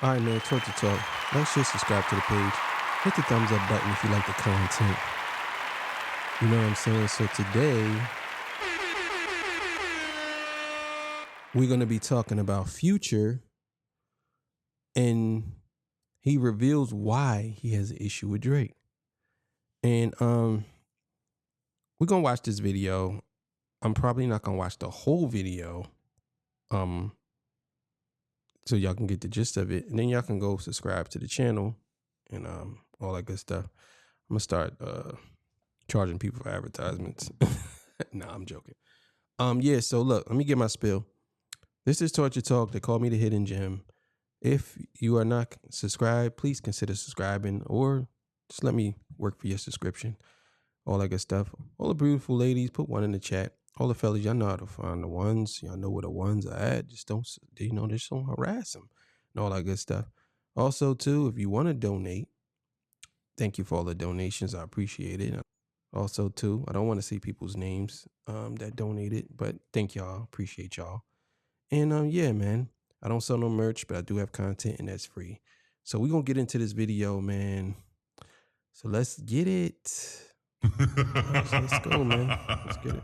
All right, man, Torture Talk. Make sure to subscribe to the page. Hit the thumbs up button if you like the content. You know what I'm saying? So today, we're going to be talking about Future, and he reveals why he has an issue with Drake. And we're going to watch this video. I'm probably not going to watch the whole video. So y'all can get the gist of it, and then y'all can go subscribe to the channel and all that good stuff. I'm gonna start charging people for advertisements. Nah, I'm joking. Yeah, so look, let me get my spiel. This is Torture Talk. They call me the Hidden Gem. If you are not subscribed, please consider subscribing, or just let me work for your subscription. All that good stuff. All the beautiful ladies, put one in the chat. All the fellas, y'all know how to find the ones. Y'all know where the ones are at. Just don't, just don't harass them and all that good stuff. Also, too, if you want to donate, thank you for all the donations. I appreciate it. Also, too, I don't want to see people's names that donated, but thank y'all. Appreciate y'all. And yeah, man, I don't sell no merch, but I do have content, and that's free. So we're going to get into this video, man. So let's get it. Let's go, man. Let's get it.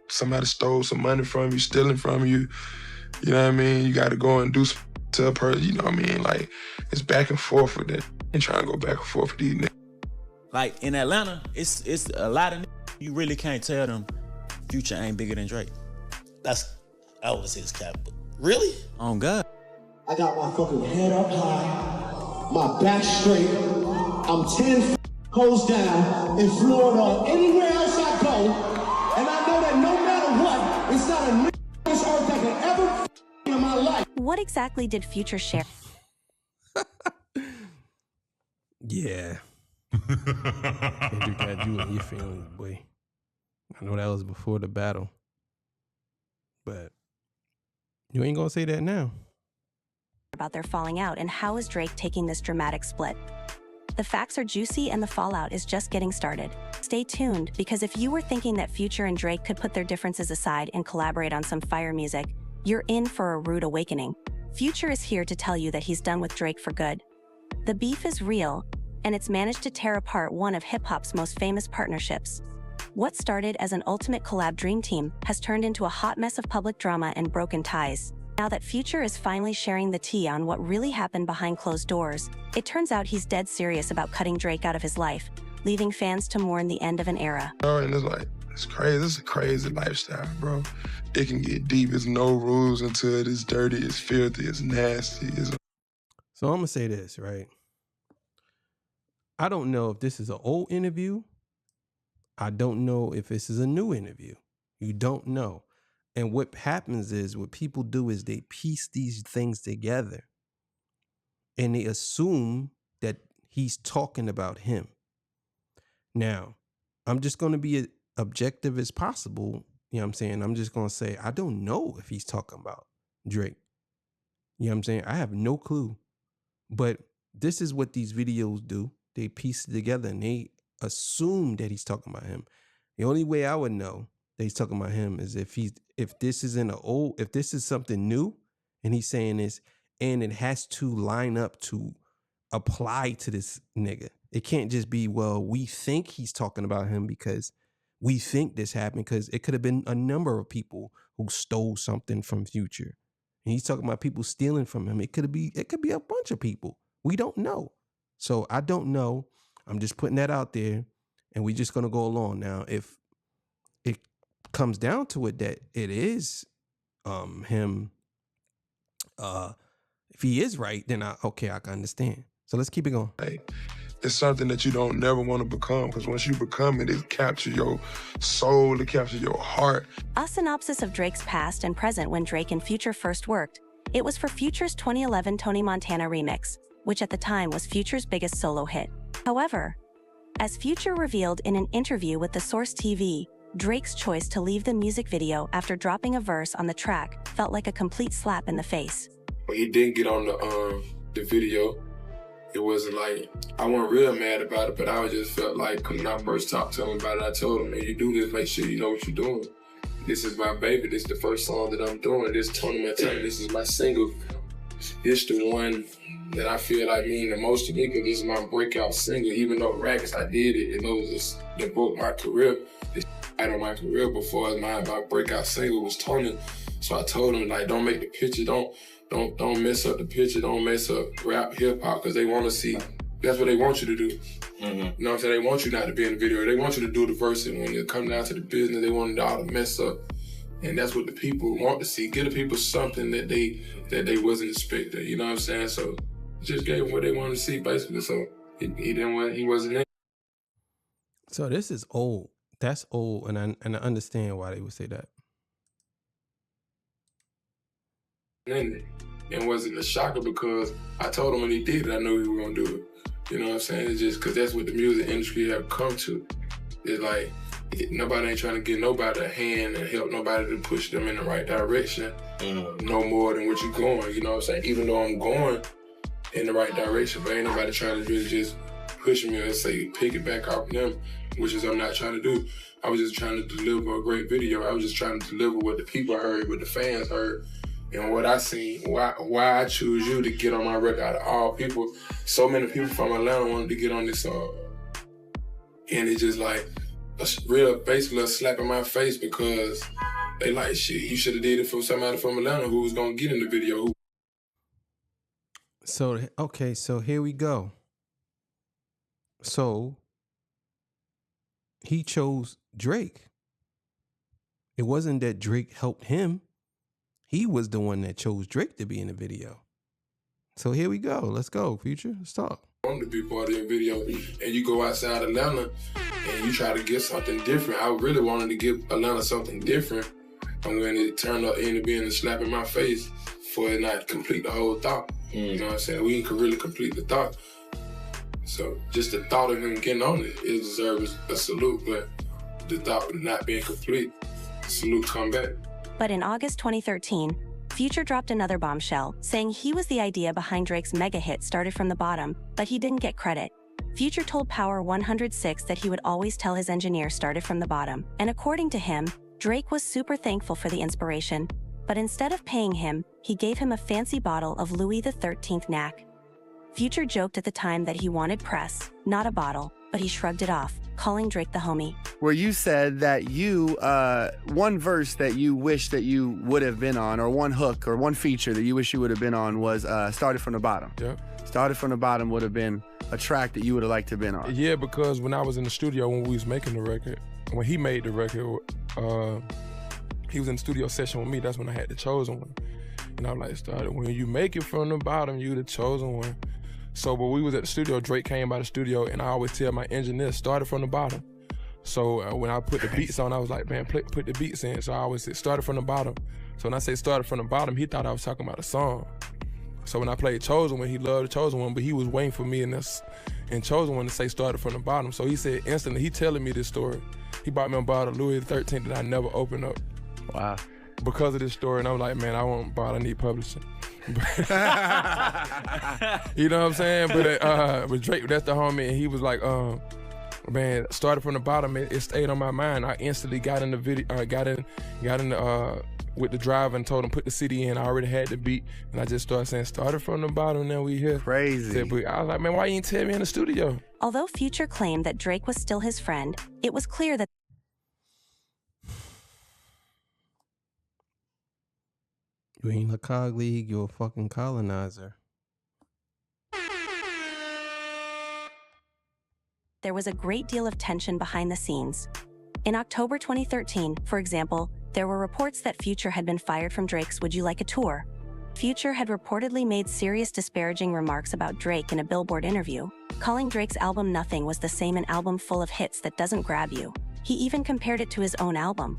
Somebody stole some money from you, stealing from you, you know what I mean? You got to go and do some to a person, you know what I mean? Like, it's back and forth with that. And trying to go back and forth with these niggas. Like, in Atlanta, it's a lot of niggas. You really can't tell them Future ain't bigger than Drake. That was his cap. Really? On God. I got my fucking head up high, my back straight. I'm 10 hoes down in Florida, anywhere else I go. And I know that no matter what, it's not a nigga on this earth that can ever in my life. What exactly did Future share? Yeah. Kendrick got you in your feelings, boy. I know that was before the battle. But you ain't gonna say that now. About their falling out, and how is Drake taking this dramatic split? The facts are juicy and the fallout is just getting started. Stay tuned, because if you were thinking that Future and Drake could put their differences aside and collaborate on some fire music, you're in for a rude awakening. Future is here to tell you that he's done with Drake for good. The beef is real, and it's managed to tear apart one of hip-hop's most famous partnerships. What started as an ultimate collab dream team has turned into a hot mess of public drama and broken ties. Now that Future is finally sharing the tea on what really happened behind closed doors, it turns out he's dead serious about cutting Drake out of his life, leaving fans to mourn the end of an era. And it's like, it's crazy. It's a crazy lifestyle, bro. It can get deep. There's no rules until it is dirty, it's filthy, it's nasty. So I'm going to say this, right? I don't know if this is an old interview. I don't know if this is a new interview. You don't know. And what happens is, what people do is they piece these things together and they assume that he's talking about him. Now, I'm just going to be as objective as possible. You know what I'm saying? I'm just going to say, I don't know if he's talking about Drake. You know what I'm saying? I have no clue. But this is what these videos do. They piece it together and they assume that he's talking about him. The only way I would know that he's talking about him is if this is something new and he's saying this, and it has to line up to apply to this nigga. It can't just be, well, we think he's talking about him because we think this happened, because it could have been a number of people who stole something from Future. And he's talking about people stealing from him. It could be a bunch of people. We don't know. So I don't know. I'm just putting that out there, and we're just going to go along. Now, if it comes down to it that it is him, if he is right, then I can understand. So let's keep it going. It's something that you don't never want to become, because once you become it, it captures your soul, it captures your heart. A synopsis of Drake's past and present when Drake and Future first worked. It was for Future's 2011 Tony Montana remix, which at the time was Future's biggest solo hit. However, as Future revealed in an interview with The Source TV, Drake's choice to leave the music video after dropping a verse on the track felt like a complete slap in the face. When he didn't get on the video, it wasn't like, I wasn't real mad about it, but I just felt like when I first talked to him about it, I told him, man, you do this, make sure you know what you're doing. This is my baby, this is the first song that I'm doing, this Tony Montana, this is my single. it's the one that I feel like mean the most to me because this is my breakout single. Even though Rackets, I did it, and those just that broke my career. It's on my career before my breakout single was Tony. So I told him, like, don't make the picture, don't mess up the picture, don't mess up rap, hip hop, because they want to see. That's what they want you to do. Mm-hmm. You know what I'm saying? They want you not to be in the video. They want you to do the verse, and when it comes down to the business, they want y'all to mess up. And that's what the people want to see. Give the people something that they wasn't expecting. You know what I'm saying? So just gave them what they wanted to see, basically. So he wasn't there. So this is old. That's old, and I understand why they would say that. And wasn't a shocker because I told him when he did it, I knew he was gonna do it. You know what I'm saying? It's just because that's what the music industry have come to. It's like nobody ain't trying to give nobody a hand and help nobody to push them in the right direction. No more than what you're going. You know what I'm saying? Even though I'm going in the right direction, but ain't nobody trying to really just push me and say pick it back off them, which is I'm not trying to do. I was just trying to deliver a great video. I was just trying to deliver what the people heard, what the fans heard. And what I seen, why I choose you to get on my record out of all people. So many people from Atlanta wanted to get on this song. And it's just like basically a slap in my face because they like, shit, you should have did it for somebody from Atlanta who was going to get in the video. So, okay, so here we go. So he chose Drake. It wasn't that Drake helped him. He was the one that chose Drake to be in the video. So here we go. Let's go, Future. Let's talk. I wanted to be part of your video, and you go outside Atlanta and you try to get something different. I really wanted to give Atlanta something different. And when it turned out into being a slap in my face for it not complete the whole thought. You know what I'm saying? We didn't really complete the thought. So just the thought of him getting on it deserves a salute, but the thought of not being complete, salute come back. But in August 2013, Future dropped another bombshell, saying he was the idea behind Drake's mega hit Started From the Bottom, but he didn't get credit. Future told Power 106 that he would always tell his engineer Started From the Bottom, and according to him, Drake was super thankful for the inspiration, but instead of paying him, he gave him a fancy bottle of Louis XIII Knack. Future joked at the time that he wanted press, not a bottle, but he shrugged it off, calling Drake the homie. Where you said that you, one verse that you wish that you would have been on, or one hook, or one feature that you wish you would have been on was Started From the Bottom. Yeah. Started From the Bottom would have been a track that you would have liked to have been on. Yeah, because when I was in the studio when we was making the record, when he made the record, he was in the studio session with me. That's when I had the chosen one. And I'm like, when you make it from the bottom, you the chosen one. So when we was at the studio, Drake came by the studio, and I always tell my engineer, started from the bottom. So when I put the beats on, I was like, man, put the beats in. So I always say, started from the bottom. So when I say started from the bottom, he thought I was talking about a song. So when I played Chosen One, he loved the Chosen One, but he was waiting for me in Chosen One to say started from the bottom. So he said instantly, he telling me this story. He bought me a bottle of Louis XIII that I never opened up. Wow. Because of this story, and I'm like, man, I want a bottle, I need publishing. You know what I'm saying? But Drake, that's the homie, and he was like, man, started from the bottom. It stayed on my mind. I instantly got in the video, got in with the driver and told him put the CD in. I already had the beat, and I just started saying, started from the bottom. Now we here. Crazy. I was like, man, why you ain't tell me in the studio? Although Future claimed that Drake was still his friend, it was clear that You ain't a cog league, you're a fucking colonizer. there was a great deal of tension behind the scenes. In October 2013, for example, there were reports that Future had been fired from Drake's Would You Like a Tour? Future had reportedly made serious disparaging remarks about Drake in a Billboard interview, calling Drake's album Nothing was the same an album full of hits that doesn't grab you. He even compared it to his own album.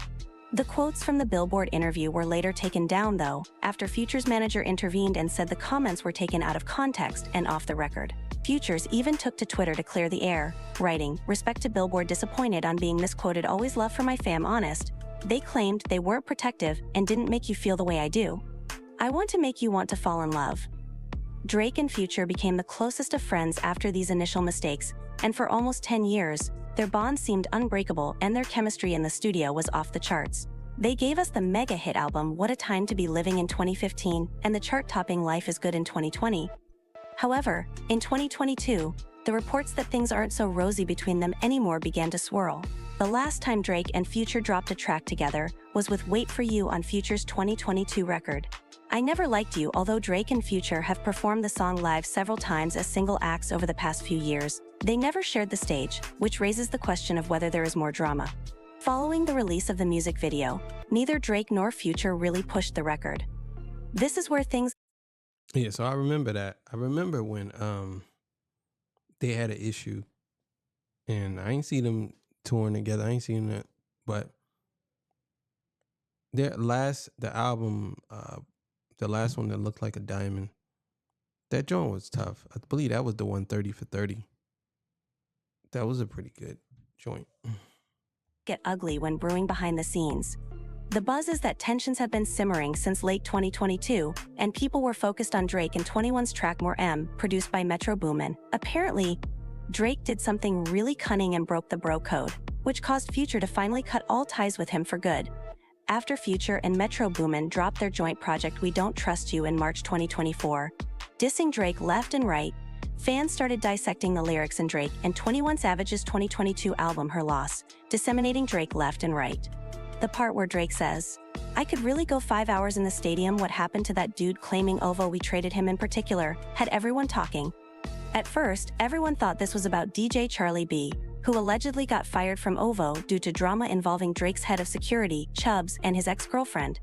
The quotes from the Billboard interview were later taken down, though, after Future's manager intervened and said the comments were taken out of context and off the record. Futures even took to Twitter to clear the air, writing, "Respect to Billboard, disappointed on being misquoted, always love for my fam, honest. They claimed they weren't protective and didn't make you feel the way I do. I want to make you want to fall in love." Drake and Future became the closest of friends after these initial mistakes, and for almost 10 years, their bond seemed unbreakable and their chemistry in the studio was off the charts. They gave us the mega hit album What a Time to Be Living in 2015 and the chart-topping Life is Good in 2020. However, in 2022, the reports that things aren't so rosy between them anymore began to swirl. The last time Drake and Future dropped a track together was with Wait For You on Future's 2022 record. I Never Liked You. Although Drake and Future have performed the song live several times as single acts over the past few years, they never shared the stage, which raises the question of whether there is more drama. Following the release of the music video, neither Drake nor Future really pushed the record. This is where things... Yeah, so I remember that. I remember when they had an issue, and I ain't see them touring together. I ain't seen that, but the album, the last one that looked like a diamond, that joint was tough. I believe that was the 130 for 30. That was a pretty good joint. Get ugly when brewing behind the scenes. The buzz is that tensions have been simmering since late 2022, and people were focused on Drake and 21's track More M, produced by Metro Boomin. Apparently, Drake did something really cunning and broke the bro code, which caused Future to finally cut all ties with him for good. After Future and Metro Boomin dropped their joint project We Don't Trust You in March 2024, dissing Drake left and right, fans started dissecting the lyrics in Drake and 21 Savage's 2022 album Her Loss, disseminating Drake left and right. The part where Drake says, "I could really go 5 hours in the stadium. What happened to that dude?" claiming OVO we traded him in particular, had everyone talking. At first, everyone thought this was about DJ Charlie B, who allegedly got fired from OVO due to drama involving Drake's head of security, Chubbs, and his ex-girlfriend.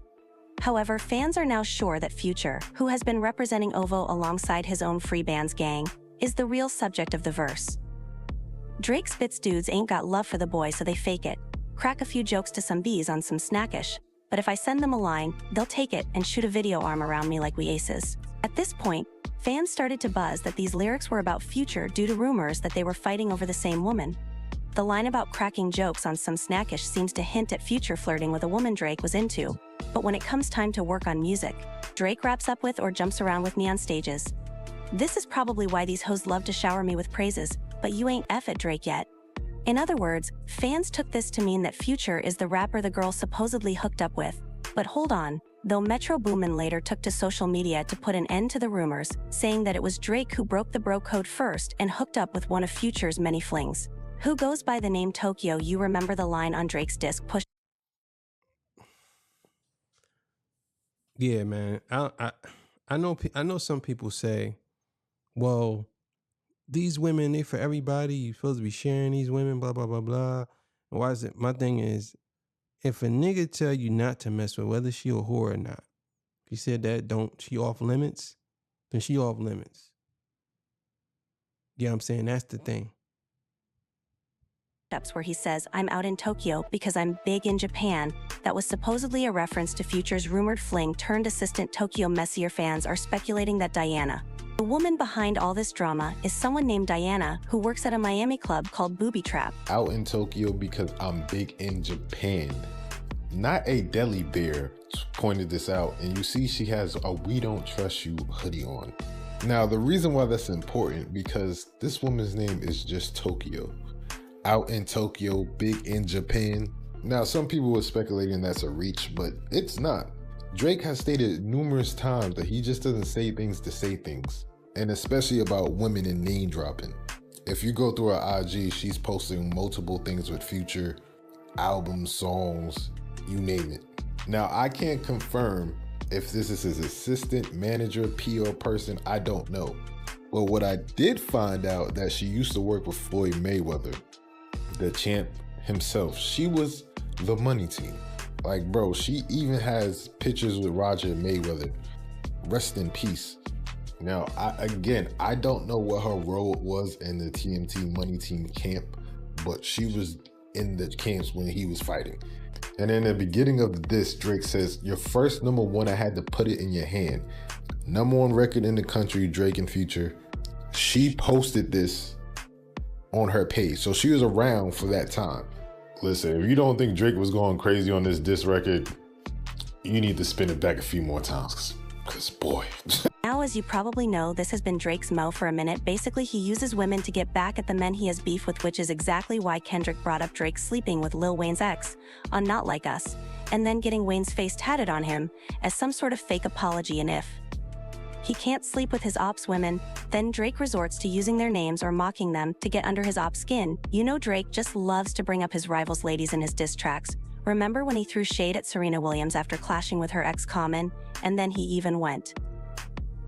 However, fans are now sure that Future, who has been representing OVO alongside his own free bands gang, is the real subject of the verse. Drake spits dudes ain't got love for the boy, so they fake it. Crack a few jokes to some bees on some snackish, but if I send them a line, they'll take it and shoot a video arm around me like we aces. At this point, fans started to buzz that these lyrics were about Future due to rumors that they were fighting over the same woman. The line about cracking jokes on some snackish seems to hint at Future flirting with a woman Drake was into, but when it comes time to work on music, Drake raps up with or jumps around with me on stages. This is probably why these hoes love to shower me with praises, but you ain't F at Drake yet. In other words, fans took this to mean that Future is the rapper the girl supposedly hooked up with. But hold on, though Metro Boomin later took to social media to put an end to the rumors, saying that it was Drake who broke the bro code first and hooked up with one of Future's many flings. Who goes by the name Tokyo. You remember the line on Drake's disc Push? Yeah, man. I know some people say, well, these women, they for everybody. You're supposed to be sharing these women, blah, blah, blah, blah. Why is it? My thing is, if a nigga tell you not to mess with, whether she a whore or not, if he said that, she off limits, then she off limits. Yeah, I'm saying that's the thing. Where he says, "I'm out in Tokyo because I'm big in Japan," that was supposedly a reference to Future's rumored fling turned assistant Tokyo Messier. Fans are speculating that Diana, the woman behind all this drama, is someone named Diana who works at a Miami club called Booby Trap. Out in Tokyo because I'm big in Japan. Not a deli bear pointed this out, and you see she has a We Don't Trust You hoodie on. Now, the reason why that's important, because this woman's name is just Tokyo. Out in Tokyo, big in Japan. Now, some people were speculating that's a reach, but it's not. Drake has stated numerous times that he just doesn't say things to say things, and especially about women and name dropping. If you go through her IG, she's posting multiple things with Future, albums, songs, you name it. Now, I can't confirm if this is his assistant, manager, PR person, I don't know. But what I did find out that she used to work with Floyd Mayweather, the champ himself. She was the money team. Like, bro, she even has pictures with Roger Mayweather. Rest in peace. Now, I don't know what her role was in the TMT money team camp, but she was in the camps when he was fighting. And in the beginning of this, Drake says, "Your first number one, I had to put it in your hand." Number one record in the country, Drake and Future. She posted this on her page, so she was around for that time. Listen, if you don't think Drake was going crazy on this diss record, you need to spin it back a few more times, because boy. Now, as you probably know, this has been Drake's MO for a minute. Basically, he uses women to get back at the men he has beef with, which is exactly why Kendrick brought up Drake sleeping with Lil Wayne's ex on Not Like Us. and then getting Wayne's face tatted on him as some sort of fake apology. And if he can't sleep with his ops women, then Drake resorts to using their names or mocking them to get under his ops skin. You know Drake just loves to bring up his rivals' ladies in his diss tracks. Remember when he threw shade at Serena Williams after clashing with her ex Common? And then he even went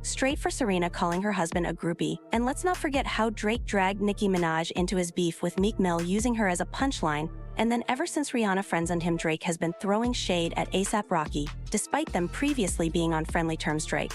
straight for Serena, calling her husband a groupie. And let's not forget how Drake dragged Nicki Minaj into his beef with Meek Mill, using her as a punchline. And then ever since Rihanna friend-zoned him, Drake has been throwing shade at A$AP Rocky, despite them previously being on friendly terms. Drake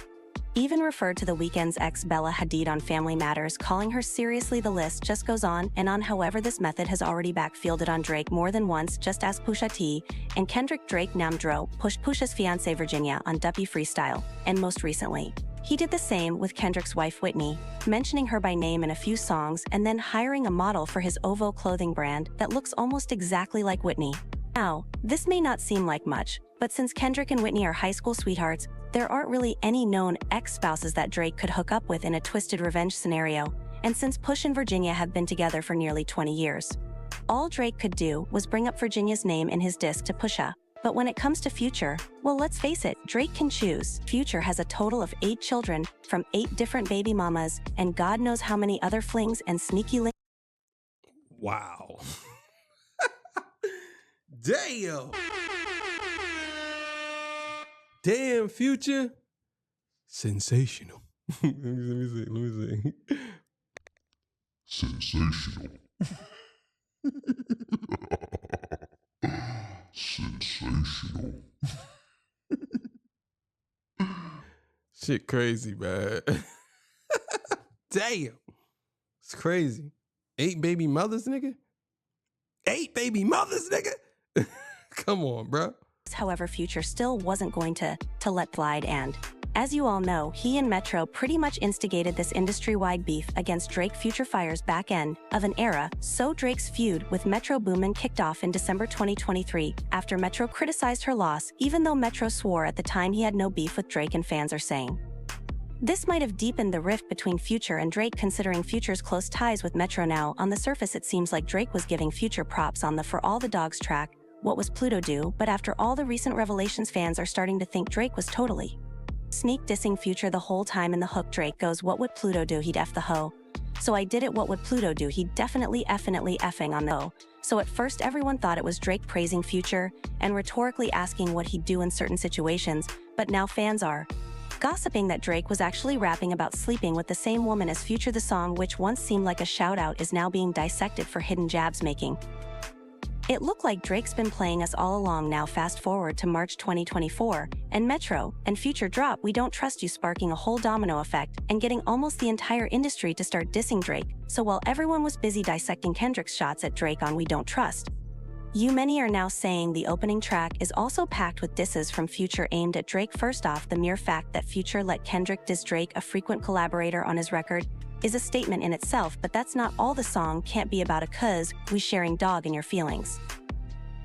even referred to The Weeknd's ex Bella Hadid on Family Matters, calling her seriously. The list just goes on and on. However, this method has already backfielded on Drake more than once. Just ask Pusha T and Kendrick. Drake Namdro pushed Pusha's fiancée Virginia on Duppy Freestyle, and most recently, he did the same with Kendrick's wife Whitney, mentioning her by name in a few songs and then hiring a model for his OVO clothing brand that looks almost exactly like Whitney. Now, this may not seem like much, but since Kendrick and Whitney are high school sweethearts, there aren't really any known ex-spouses that Drake could hook up with in a twisted revenge scenario, and since Push and Virginia have been together for nearly 20 years, all Drake could do was bring up Virginia's name in his diss to Pusha. But when it comes to Future, well, let's face it, Drake can choose. Future has a total of 8 children from 8 different baby mamas, and God knows how many other flings and sneaky links. Wow. Damn. Damn, Future. Sensational. Let me see. Sensational. Sensational. Shit crazy, man. Damn. It's crazy. 8 baby mothers, nigga? 8 baby mothers, nigga? Come on, bro. However, Future still wasn't going to let slide, and as you all know, he and Metro pretty much instigated this industry-wide beef against Drake. Future fires back end of an era, so Drake's feud with Metro Boomin kicked off in December 2023 after Metro criticized her loss, even though Metro swore at the time he had no beef with Drake, and fans are saying this might have deepened the rift between Future and Drake, considering Future's close ties with Metro. Now, on the surface, it seems like Drake was giving Future props on the For All the Dogs track, What Was Pluto Do? But after all the recent revelations, fans are starting to think Drake was totally sneak dissing Future the whole time. In the hook, Drake goes, "What would Pluto do? He'd F the hoe. So I did it. What would Pluto do? He'd definitely effing on the hoe." So at first everyone thought it was Drake praising Future and rhetorically asking what he'd do in certain situations, but now fans are gossiping that Drake was actually rapping about sleeping with the same woman as Future. The song, which once seemed like a shout-out, is now being dissected for hidden jabs, making it look like Drake's been playing us all along. Now fast forward to March 2024, and Metro and Future drop We Don't Trust You, sparking a whole domino effect and getting almost the entire industry to start dissing Drake. So while everyone was busy dissecting Kendrick's shots at Drake on We Don't Trust You, many are now saying the opening track is also packed with disses from Future aimed at Drake. First off, the mere fact that Future let Kendrick diss Drake, a frequent collaborator on his record, is a statement in itself, but that's not all. The song can't be about a cuz we sharing dog in your feelings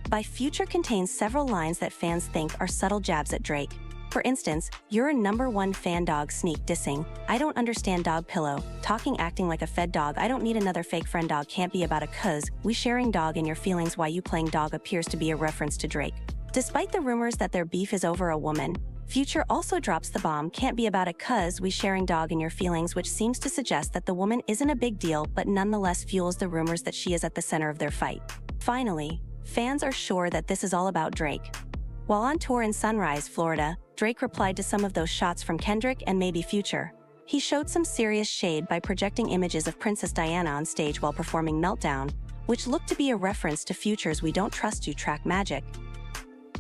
by Future contains several lines that fans think are subtle jabs at Drake. For instance, "You're a #1 fan dog," sneak dissing, "I don't understand dog pillow," talking acting like a fed dog, "I don't need another fake friend dog," can't be about a cuz we sharing dog in your feelings. Why you playing dog appears to be a reference to Drake. Despite the rumors that their beef is over a woman, Future also drops the bomb, "Can't be about a cuz we sharing dog in your feelings," which seems to suggest that the woman isn't a big deal, but nonetheless fuels the rumors that she is at the center of their fight. Finally, fans are sure that this is all about Drake. While on tour in Sunrise, Florida, Drake replied to some of those shots from Kendrick and maybe Future. He showed some serious shade by projecting images of Princess Diana on stage while performing Meltdown, which looked to be a reference to Future's We Don't Trust You track Magic.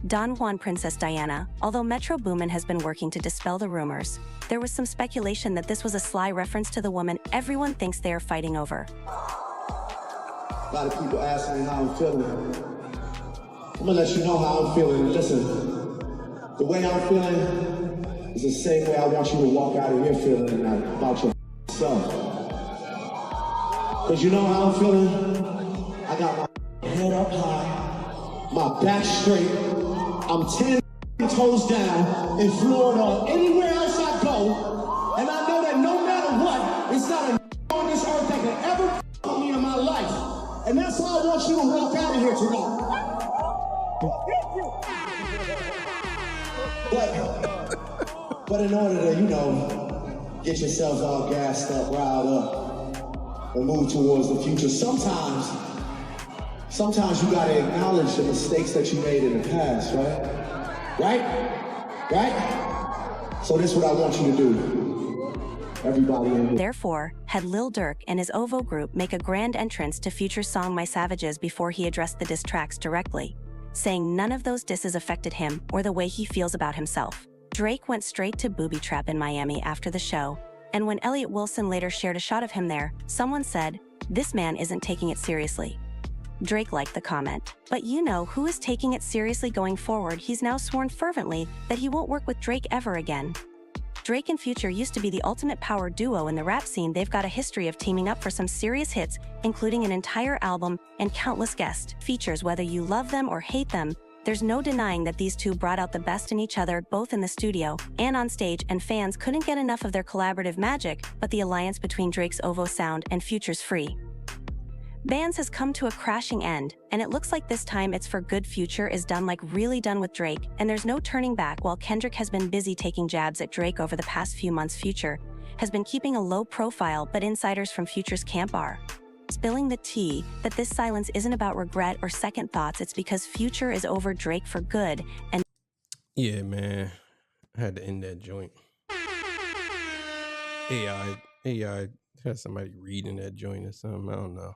Don Juan Princess Diana. Although Metro Boomin has been working to dispel the rumors, there was some speculation that this was a sly reference to the woman everyone thinks they are fighting over. A lot of people ask me how I'm feeling. I'm gonna let you know how I'm feeling. Listen, the way I'm feeling is the same way I want you to walk out of here feeling about your self. Cause you know how I'm feeling? I got my head up high, my back straight. I'm 10 toes down in Florida, anywhere else I go, and I know that no matter what, it's not a on this earth that can ever with me in my life. And that's how I want you to walk out of here tonight. in order to, get yourself all gassed up, riled up, and move towards the future, sometimes you gotta acknowledge the mistakes that you made in the past, right? Right? So this is what I want you to do. Everybody in here. Therefore, had Lil Durk and his OVO group make a grand entrance to Future's song My Savages before he addressed the diss tracks directly, saying none of those disses affected him or the way he feels about himself. Drake went straight to Booby Trap in Miami after the show, and when Elliott Wilson later shared a shot of him there, someone said, "This man isn't taking it seriously." Drake liked the comment. But you know who is taking it seriously going forward? He's now sworn fervently that he won't work with Drake ever again. Drake and Future used to be the ultimate power duo in the rap scene. They've got a history of teaming up for some serious hits, including an entire album and countless guest features. Whether you love them or hate them, there's no denying that these two brought out the best in each other, both in the studio and on stage, and fans couldn't get enough of their collaborative magic. But the alliance between Drake's OVO sound and Future's Free Bands has come to a crashing end, and it looks like this time it's for good. Future is done, like really done with Drake, and there's no turning back. While Kendrick has been busy taking jabs at Drake over the past few months, Future has been keeping a low profile, but insiders from Future's camp are spilling the tea that this silence isn't about regret or second thoughts. It's because Future is over Drake for good. And yeah, man, I had to end that joint. AI had somebody reading that joint or something. I don't know.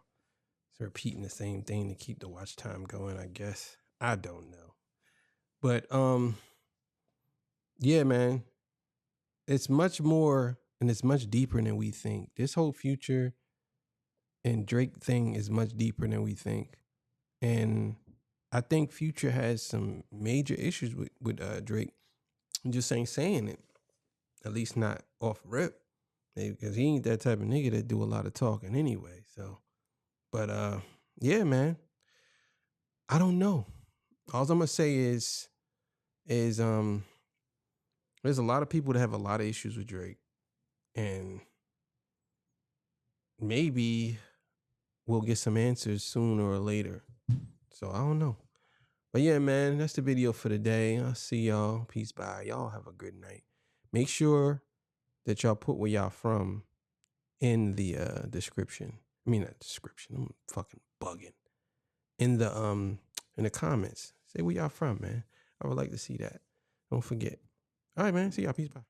It's repeating the same thing to keep the watch time going, I guess. I don't know. But yeah, man, it's much more and it's much deeper than we think. This whole Future and Drake thing is much deeper than we think. And I think Future has some major issues with Drake. I'm just saying it. At least not off rip. Because he ain't that type of nigga that do a lot of talking anyway. So, but yeah, man. I don't know. All I'm gonna say is there's a lot of people that have a lot of issues with Drake. And maybe we'll get some answers sooner or later. So I don't know. But yeah, man, that's the video for today. I'll see y'all. Peace, bye. Y'all have a good night. Make sure that y'all put where y'all from in the description. I mean, not description. I'm fucking bugging. In the comments. Say where y'all from, man. I would like to see that. Don't forget. All right, man. See y'all. Peace, bye.